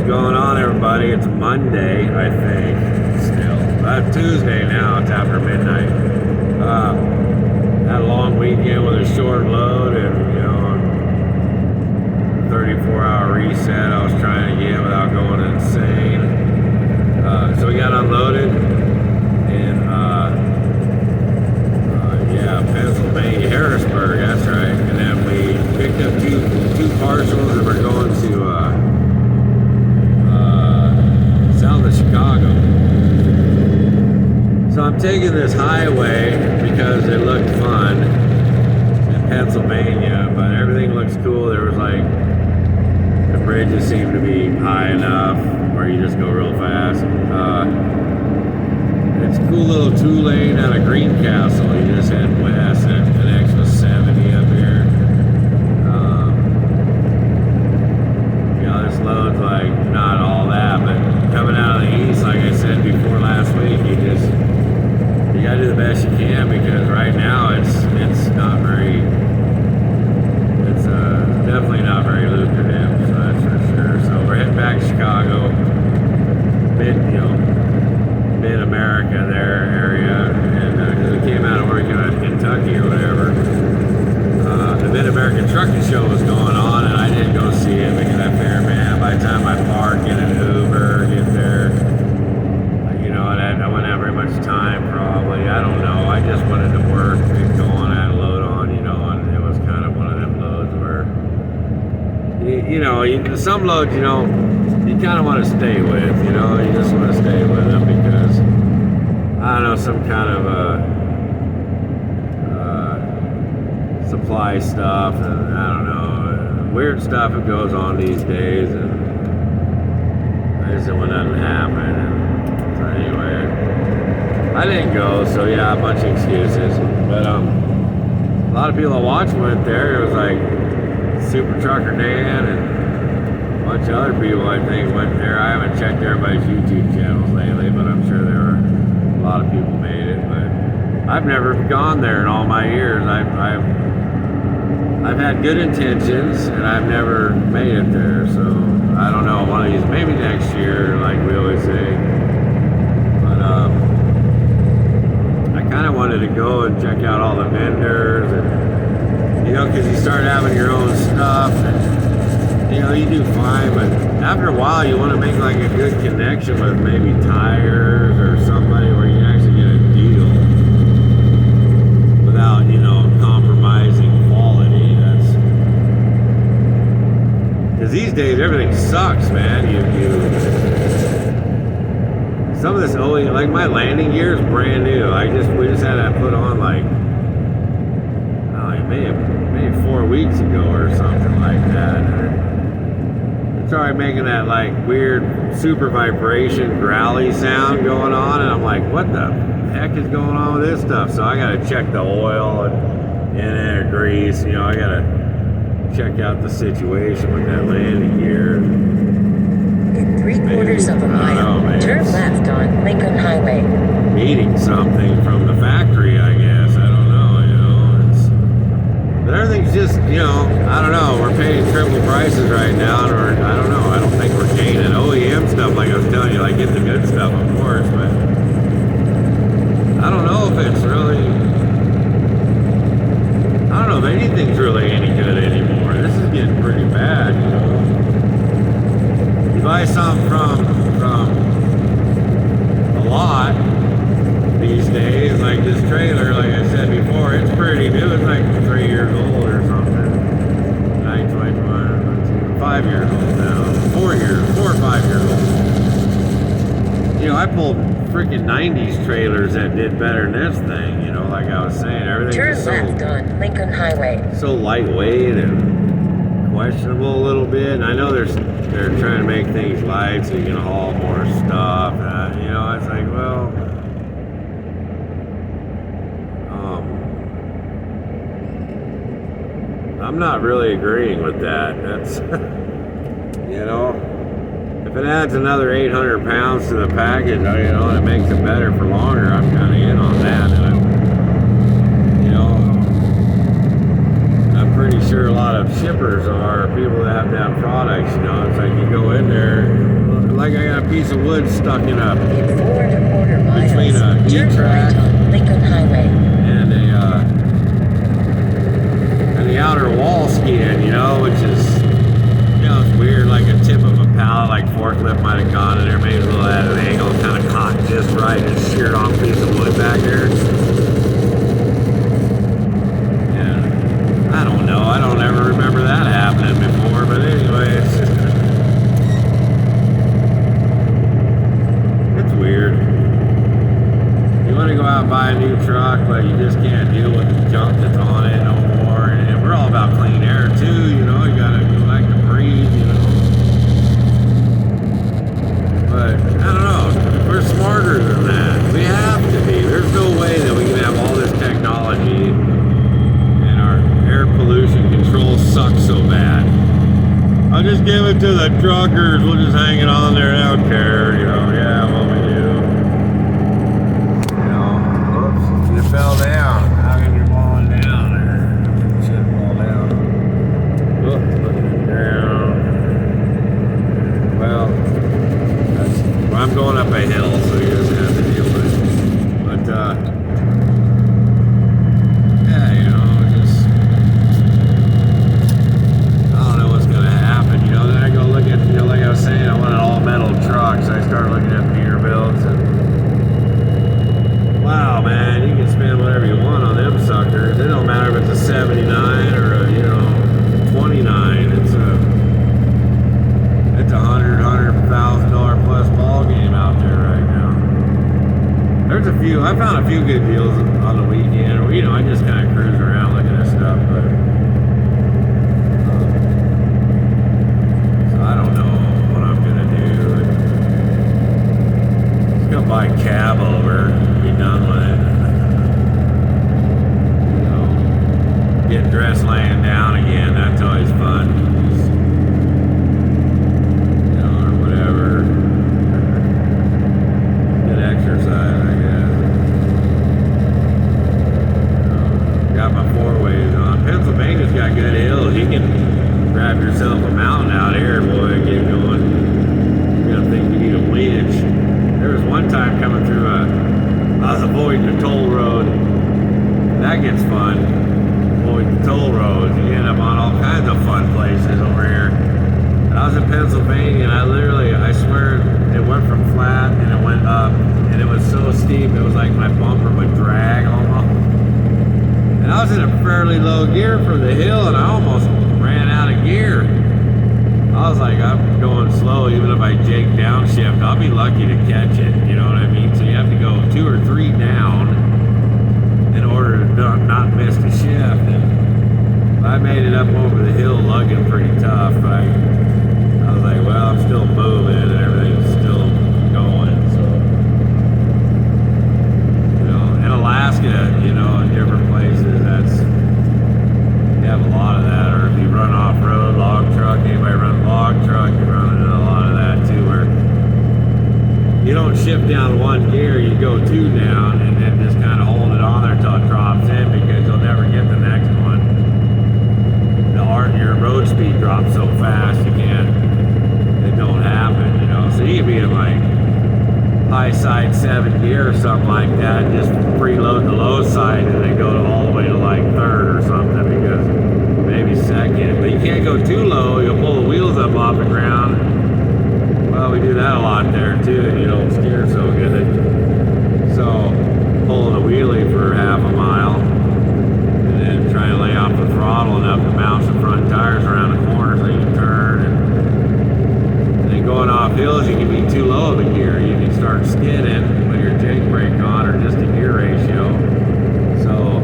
going on, everybody? It's Monday, I think, still. Tuesday now, it's after midnight. Had a long weekend with a short load and, 34-hour reset I was trying to get without going insane. So we got unloaded in, Pennsylvania, Harrisburg, that's right. And then we picked up two parcels and we're going to south of Chicago. So I'm taking this highway because it looked fun in Pennsylvania, but everything looks cool. There was like, the bridges seem to be high enough where you just go real fast. It's a cool little 2-lane out of Greencastle. You just head west and it connects with 70 up here. This load's like not all that, but coming out of the east, like I said before last week, you gotta do the best you can because right now it's not very, it's definitely not very lucrative, so that's for sure. So we're heading back to Chicago, mid-America there area, and because we came out of working in Kentucky or whatever, the Mid-American Trucking Show was going on, and I didn't go see it because I figured, man, by the time I park, get an Uber, get there, I wouldn't have very much time probably. I don't know. I just wanted to work and go on, I had a load on, and it was kind of one of them loads where, some loads, you kind of want to stay with, you just want to stay with them because, I don't know, some kind of supply stuff, and I don't know, weird stuff that goes on these days, and I just don't want nothing to happen. And so anyway, I didn't go, so yeah, a bunch of excuses. But a lot of people I watched went there. It was like Super Trucker Dan and a bunch of other people I think went there. I haven't checked everybody's YouTube channels lately, but I'm sure there were a lot of people made it. But I've never gone there in all my years. I've had good intentions, and I've never made it there. So I don't know. One of these, maybe next year, like we always say. But I kind of wanted to go and check out all the vendors, and because you start having your own stuff, and you do fine. But after a while, you want to make like a good connection with maybe tires or somebody where you can actually get a deal without compromising quality. Because these days everything sucks, man. Some of this like my landing gear is brand new. We just had that put on like maybe 4 weeks ago or something like that. It started making that like weird super vibration growly sound going on, and I'm like, what the heck is going on with this stuff? So I gotta check the oil and grease. I gotta check out the situation with that landing gear. In 3/4 of a mile, turn left on Lincoln Highway. Needing something from the factory, I guess. I don't know, but everything's just, I don't know. We're paying triple prices right now, and I don't know. I don't think we're gaining OEM stuff like I was telling you, like get the good stuff, of course, but I don't know if it's really. I don't know if anything's really any good anymore. This is getting pretty bad, You buy something from a lot these days, like this trailer, like I said before, it's pretty new. It's like 3 years old or something. 5 years old now. 4 or 5 years old. I pulled freaking 90s trailers that did better than this thing, like I was saying. Everything turn left on Lincoln Highway. So lightweight and questionable a little bit. And I know they're trying to make things light so you can haul more stuff. It's like, well, I'm not really agreeing with that. That's, if it adds another 800 pounds to the package, and it makes it better for longer, I'm kind of in on that. And I'm pretty sure sure a lot of shippers are, people that have to have products, you know. It's like you go in there, like I got a piece of wood stuck in a... In 4 1/4 miles, between a turn E-track right on Lincoln Highway. and the outer wall skin, you know, which is, you know, it's weird, like a tip of a pallet, like forklift might have gone in there, maybe a little at an angle, kind of caught just right, and sheared off a piece of wood back there. I don't know. I don't ever remember that happening before, but anyway, it's weird. You want to go out and buy a new truck, but you just can't deal with the junk that's on it no more. And we're all about clean air too, you know. You like to breathe, you know. But I don't know. We're smarter than that. We have to be. There's no way that we can have all this technology. Air pollution control sucks so bad. I'll just give it to the truckers. We'll just hang it on there. I don't care. You know, yeah, what we do. You know, oops, you fell down. How come you're falling down there? You shouldn't fall down. Oops, looking down. Well, I'm going up a hill, so you just have to deal with it. But, yeah, you know, just... Then I go look at, you know, like I was saying, I wanted all metal trucks. I started looking at Peterbilts and wow, man, you can spend whatever you want on them suckers. It don't matter if it's a 79 or a, you know, 29. It's $100,000 plus ball game out there right now. There's a few. I found a few good deals on the weekend. You know, I just kind of cruise around looking at stuff, but. Buy cab over, be done with it. You know, get dressed laying down again, that's always fun. You know, or whatever. Get exercise, I guess. You know, got my 4-ways on. Pennsylvania's got good hills. You can grab yourself a mountain out here, boy, and get going. You gotta think you need a winch. There was one time coming through I was avoiding the toll road. That gets fun. Avoiding the toll roads. You end up on all kinds of fun places over here. And I was in Pennsylvania and I swear, it went from flat and it went up. And it was so steep, it was like my bumper would drag almost. And I was in a fairly low gear for the hill and I almost ran out of gear. I was like, I'm going slow, even if I jake downshift, I'll be lucky to catch it, you know what I mean? So you have to go 2 or 3 down in order to not miss the shift. And I made it up over the hill lugging pretty tough. I was like, well, I'm still moving and everything's still going, so. You know, in Alaska, you know, in different places, you have a lot of that. Or if you run off-road, log truck, anybody run log truck, you run into a lot of that too, where you don't shift down 1 gear, you go 2 down and then just kind of hold it on there till it drops in because you'll never get the next one. Your road speed drops so fast you can't, it don't happen, you know. So you can be in like high side 7 gear or something like that, and just preload the low side and then go all the way to like 3rd or something because maybe 2nd. But you can't go too low, you'll pull the wheels up off the ground. Well, we do that a lot there too, and you don't steer so good. So pulling a wheelie for half a mile and then trying to lay off the throttle enough to bounce the front tires around the corner so you can turn. And then going off hills, you can be too low of a gear. You can start skidding with your jake brake on or just a gear ratio. So,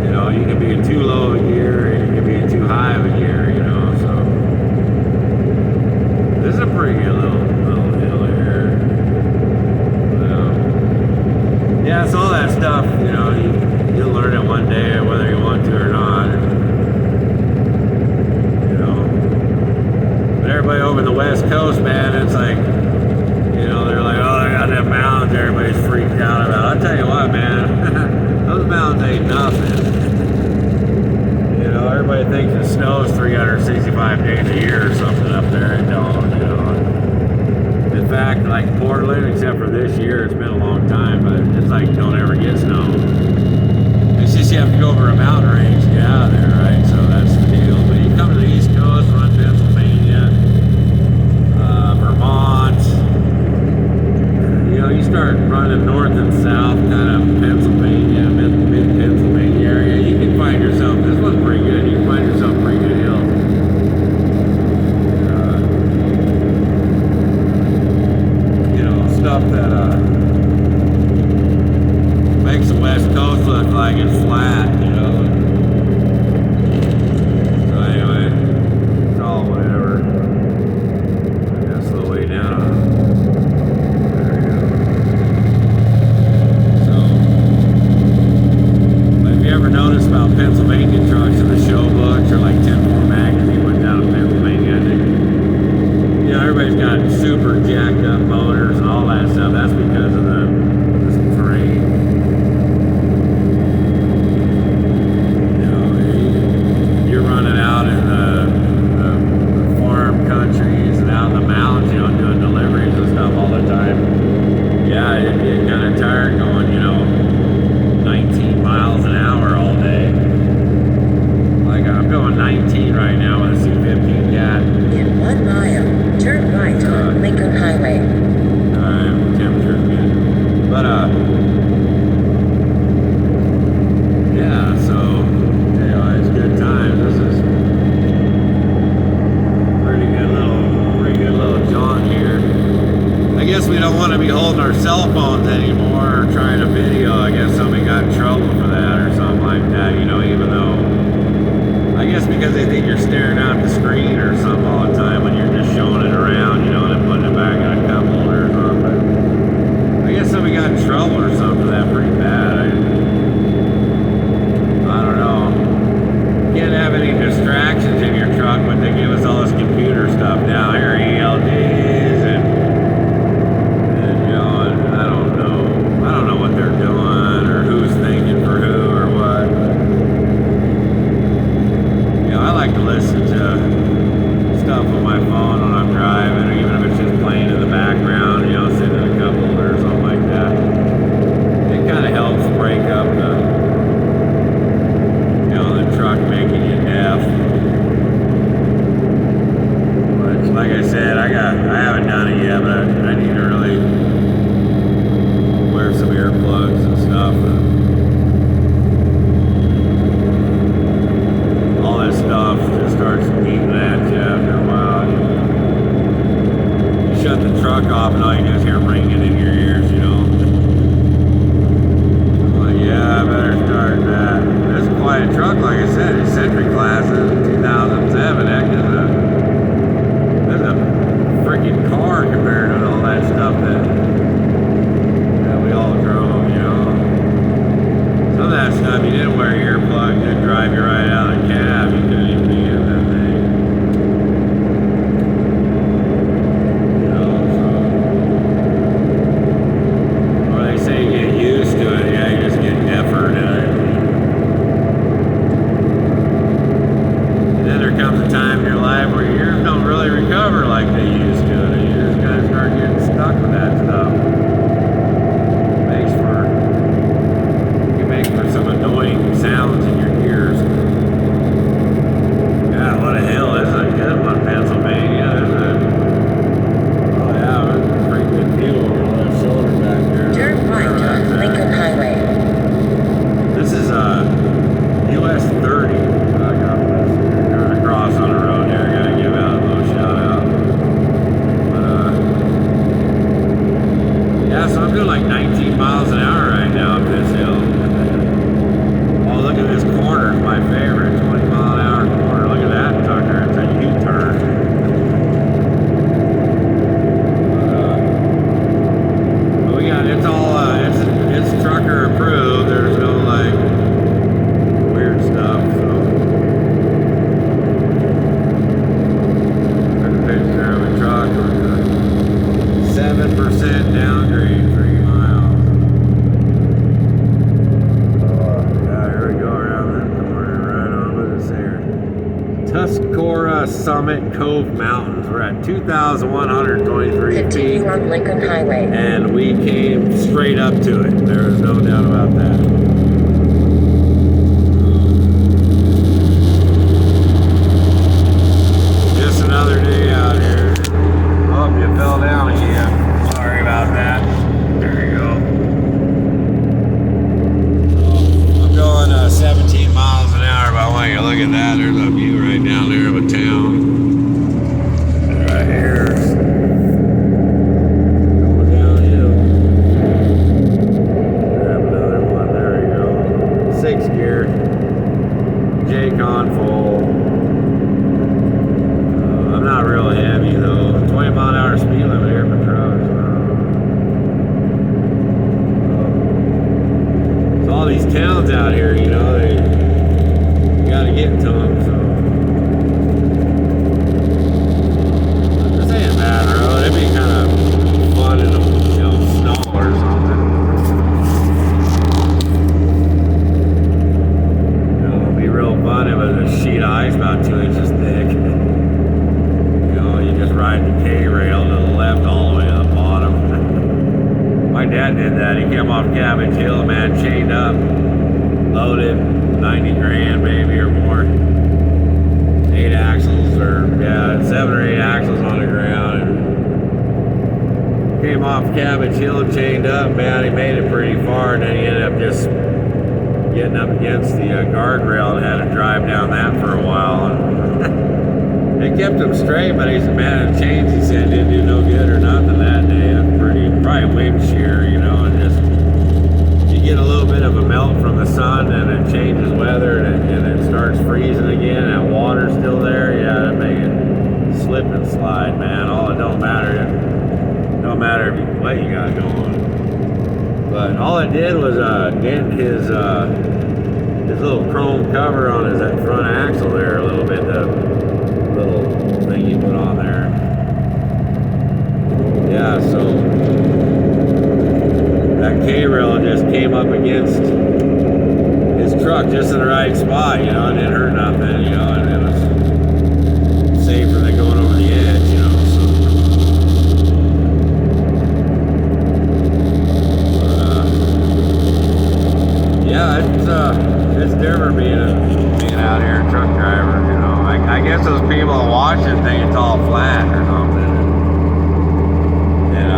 you know, you can be in too low of a gear and you can be in too high of a gear, you know. So this is a pretty good little hill here. Yeah, it's all that stuff, you know, you'll learn it one day whether you want to or not. You know. But everybody over the West Coast, man, it's like, you know, they're like, oh, 365 days a year or something up there. It don't, you know. In fact, like Portland, except for this year, it's been a long time, but it's like you don't ever get snow. It's just you have to go over a mountain range to get out of there, right? So that's the deal. But you come to the East Coast, run Pennsylvania, Vermont. You know, you start running north and south, kind of Pennsylvania, mid Pennsylvania area. You can find yourself. This one's pretty good. You can find yourself pretty good hills. You know, stuff that makes the West Coast look like it's flat. You know. So anyway, it's all whatever. I gotta slow way down. Ever notice about Pennsylvania trucks in the show books or like 10-4 magazine went down to Pennsylvania? You know, everybody's got super jacked up motors and all that stuff. That's because of the terrain. You know, you're running out in the farm countries and out in the mountains, you know, doing deliveries and stuff all the time. Yeah, you get kind of tired going, you know, 19 miles an hour all day. Like I'm going 19 right now with a C15 cat. In 1 mile, turn right on Lincoln Highway. Alright, temperature's good. But yeah, so you know, it's good times. This is pretty good little jaunt here. I guess we don't want to be holding our cell phones anymore or trying to video. I guess somebody got in trouble for that or something like that, you know, even though I guess because they think you're staring at the screen or something all the time when you're just showing it around, you know, and then putting it back in a cup holder or something. I guess somebody got in trouble or something for that pretty bad. I don't know. You can't have any distractions in your truck, but they give us all this computer stuff now here, ELDs and I don't know what they're doing or who's thinking for who or what. You know, I like to listen to stuff on my phone when I'm driving, or even if it's just playing in the background, you know, sitting in a cup holder or something like that. It kind of helps break up the truck making you deaf. But like I said, I haven't done it yet, but I need to really wear some earplugs and stuff. And all this stuff just starts eating at you after a while. You shut the truck off and all you do is hear ringing in your ears, you know. I'm like, yeah, I better start that. This quiet truck, like I said, it's Century classes in 2007. Heck, there's a freaking car compared to all that stuff that we all drove, you know. Some of that stuff, you didn't wear earplugs, it'd drive you right out of the cab. You couldn't even be in that thing. You know, so. Or they say you get used to it, yeah, you just get deafer in it. And then there comes a time in your life where your ears don't really recover like they used to. And you just gotta start getting stuck with that stuff. For some annoying sounds in your ears. God, what a hill. This is a good one, Pennsylvania. Oh yeah, there's a pretty good view over all that shoulder back there. Turn right on Lincoln Highway. This is US 30. God bless. There's a cross on the road there. I gotta give out a little shout out. But yeah, so I'm doing like 19 miles an hour right now up this hill. Oh, look at this corner. Summit Cove Mountains. We're at 2,123 Continue feet. on Lincoln Highway. And we came straight up to it. There is no doubt about that. Just another day out here. Oh, you fell down again. Sorry about that. There you go. I'm going 17 miles an hour, but I want you to look at that. There's a view right down there of a town. Right here. Going downhill. Grab another one. There we go. 6 gear. J-Con full. I'm not real heavy though. 20 mile an hour speed limit here for trucks. So all these towns out here, you know, you gotta get to them. So this ain't a bad road. It'd be kind of fun in the snow or something. You know, it'd be real fun if it was a sheet of ice about 2 inches thick. Ride the K-rail to the left all the way to the bottom. My dad did that. He came off Cabbage Hill, man, chained up, loaded, 90 grand maybe or more. 8 axles or, 7 or 8 axles on the ground. And came off Cabbage Hill, chained up, man. He made it pretty far, and then he ended up just getting up against the guardrail and had to drive down that for a while. And it kept him straight, but he's a man of change. He said it didn't do no good or nothing that day. It's probably wind shear, you know, and just you get a little bit of a melt from the sun and it changes weather and it starts freezing again. And that water's still there. Yeah, it make it slip and slide, man. It don't matter what you got going. But all it did was dent his little chrome cover on his front axle there a little bit. The little thing you put on there. Yeah, so that K-rail just came up against his truck just in the right spot, you know, and it didn't hurt nothing, you know, and it was safer than going over the edge, you know, so. Yeah, it's different being out here, a truck driver, you know. I guess those people that watch it think it's all flat or something. And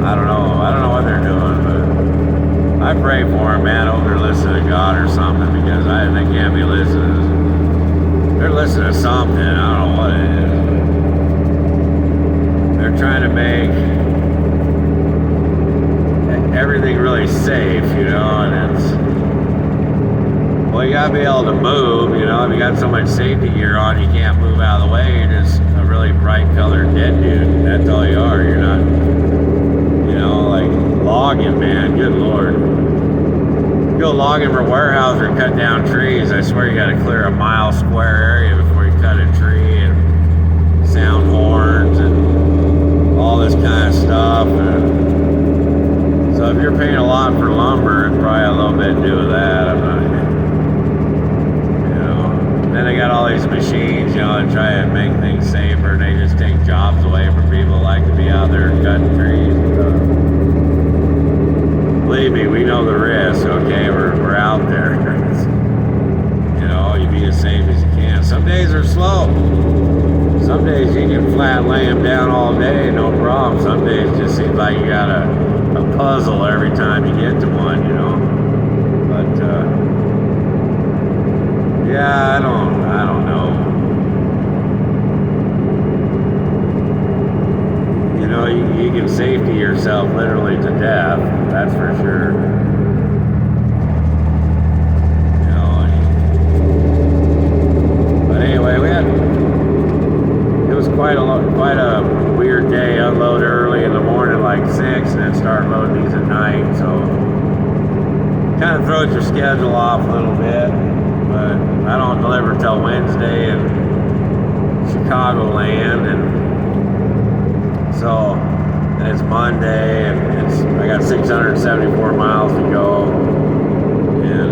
I don't know what they're doing, but I pray for them, man. I hope they're listening to God or something, because they can't be listening. They're listening to something. I don't know what it is. They're trying to make everything really safe, you know, and it's. Well, you gotta be able to move, you know. If you got so much safety gear on, you can't move out of the way. You're just a really bright colored dead dude. That's all you are. You're not, you know, like logging, man. Good Lord. Go logging for warehouse or cut down trees. I swear you gotta clear a mile square area before you cut a tree and sound horns and all this kind of stuff. And so if you're paying a lot for lumber, it's probably a little bit to do with that. I'm not. Then they got all these machines, you know, and try to make things safer. They just take jobs away from people who like to be out there cutting trees and stuff. Believe me, we know the risk, okay? We're out there. You know, you be as safe as you can. Some days are slow. Some days you can flat lay them down all day, no problem. Some days it just seems like you got a puzzle every time you get to one, you know. But, yeah, I don't know. You know, you can safety yourself literally to death, that's for sure. You know, but anyway, it was quite a weird day. Unload early in the morning, like 6, and then start loading these at night. So, kind of throws your schedule off a little bit. But I don't deliver till Wednesday in Chicagoland, and so and it's Monday, and I got 674 miles to go, and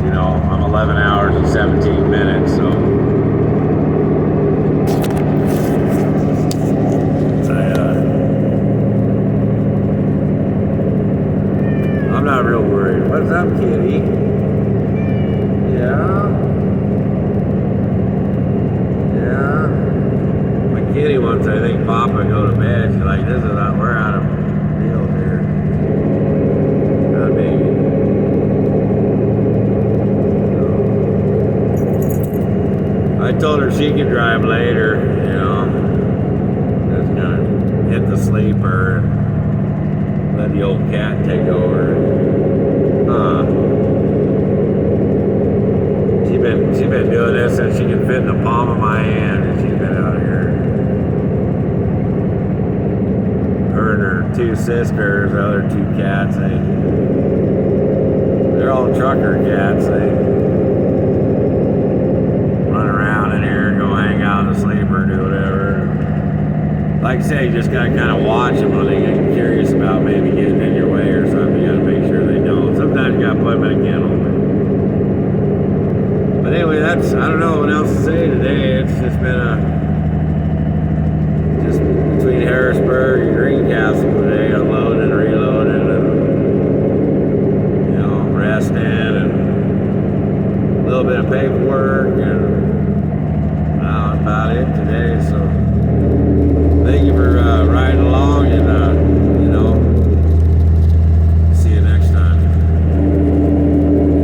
you know, I'm a 11 hours and 17 minutes, so I'm not real worried. What's up, kitty? Yeah? Yeah? My kitty wants, I think, Papa go to bed. She's like, this is not, we're out of meals here. Not baby. I told her she could drive later, you know. Just gonna hit the sleeper and let the old cat take over. She's been doing this since she can fit in the palm of my hand, and she's been out here. Her and her two sisters, the other two cats, they're all trucker cats. They run around in here, go hang out in the sleeper, do whatever. Like I say, you just gotta kind of watch them when they get curious about maybe getting in your way or